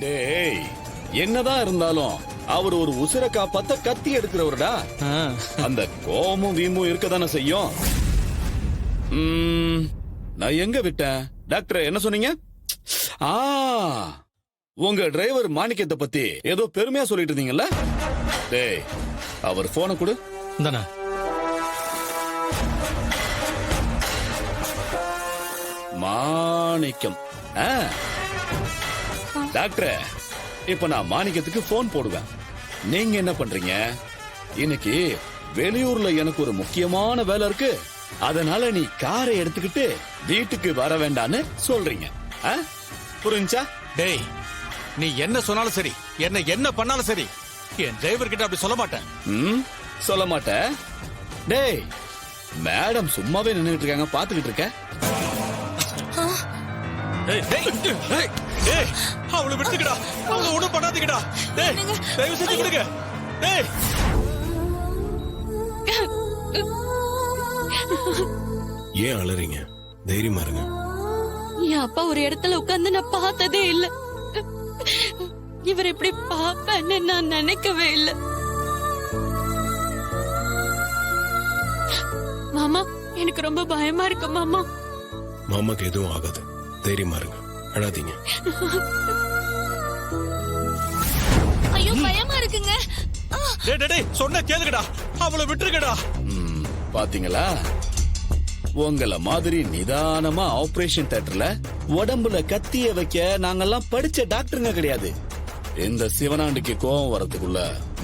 டேய் என்னதான் இருந்தாலும் அவர் ஒரு உசிர காப்பாத்த கத்தி எடுக்கிறவருடா. அந்த கோபமும் வீமும் இருக்கதானே செய்யும். நான் எங்க விட்டேன்? டாக்டர் என்ன சொன்னீங்க? உங்க டிரைவர் மாணிக்கத்தை பத்தி ஏதோ பெருமையா சொல்லிட்டு இருந்தீங்கல்ல? டேய் அவர் போனை கொடு. மாணிக்கம். டாக்டர் இப்ப நான் மாணிக்கத்துக்கு போன் போடுவேன். நீங்க என்ன பண்றீங்க? இன்னைக்கு வெளியூர்ல எனக்கு ஒரு முக்கியமான வேலை இருக்கு, அதனால நீ காரை எடுத்துக்கிட்டு வீட்டுக்கு வர வேண்டான்னு சொல்றீங்க. புரிஞ்சா? டேய் நீ என்ன சொன்னாலும் சரி, என்ன பண்ணாலும் சரி, என் டிரைவர் கிட்ட அப்படி சொல்ல மாட்டேன். சொல்ல மாட்டேன்? டேய் மேடம் சும்மாவே நின்னுட்டு இருக்காங்க, பாத்துக்கிட்டு இருக்க. அவளை விட்டுக்கடா, அவளை ஒண்ணும் பண்ணாதீங்கடா. டேய் தயவு செஞ்சு விடுங்க. டேய் ஏன் அலறீங்க? தைரியமா இருங்க. என் அப்பா ஒரு இடத்துல உட்கார்ந்து நான் பார்த்ததே இல்ல. இவர் இப்படி பாப்பேன்னு நான் நினைக்கவே இல்ல. மாமா எனக்கு ரொம்ப பயமா இருக்கு மாமா. மாமாக்கு எதுவும் ஆகாது, தைரியமா இருங்க, அழாதீங்க. ஐயோ பயமா இருக்குங்க. டேய் சொன்ன கேளுங்கடா, அவளை விட்டுருங்கடா. பாத்தீங்களா, உங்கள மாதிரி நிதானமா ஆபரேஷன் தியேட்டர்ல உடம்புல கத்திய வைக்க நாங்கெல்லாம் படிச்ச டாக்டருங்க கிடையாது. இந்த சிவனாண்டிக்கு கோபம் வரதுக்குள்ள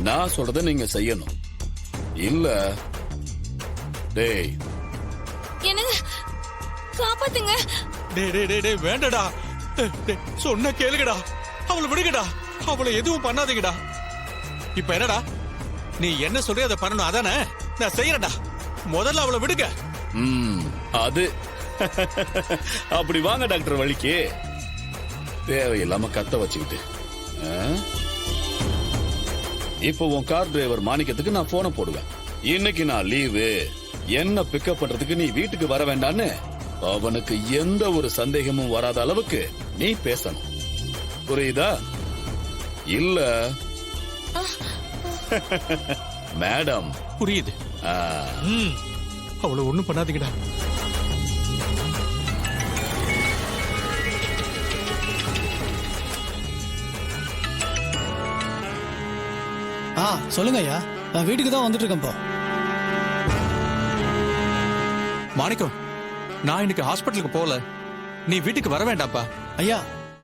நான் சொல்றதை நீங்க செய்யணும். இல்ல டேய் என்னங்க காப்பாத்துங்க. டேய் வேண்டடா, சொன்ன கேளுங்கடா, அவளை விடுங்கடா, அவளை எதுவும் பண்ணாதீங்கடா. இப்ப என்னடா நீ என்ன சொல்ற அதை பண்ணணும், அதானே? நான் செய்யறேன்டா, முதல்ல அவளை விடுங்க. அது அப்படி வாங்க டாக்டர் வழிக்கு. தேவையில்லாம கத்த வச்சுக்கிட்டு. இப்போ உன் கார் டிரைவர் மாணிக்கத்துக்கு நான் போனை போடுவேன். இன்னைக்கு நான் லீவு, என்ன பிக்கப் பண்றதுக்கு நீ வீட்டுக்கு வர வேண்டான்னு அவனுக்கு எந்த ஒரு சந்தேகமும் வராத அளவுக்கு நீ பேசணும். புரியுதா? இல்ல மேடம் புரியுது. அவளை ஒண்ணும் பண்ணாதீங்கடா. சொல்லுங்க ஐயா, நான் வீட்டுக்கு தான் வந்துட்டு இருக்கேன். மாணிக்கம், நான் இன்னைக்கு ஹாஸ்பிட்டலுக்கு போல, நீ வீட்டுக்கு வர வேண்டாம்ப்பா. ஐயா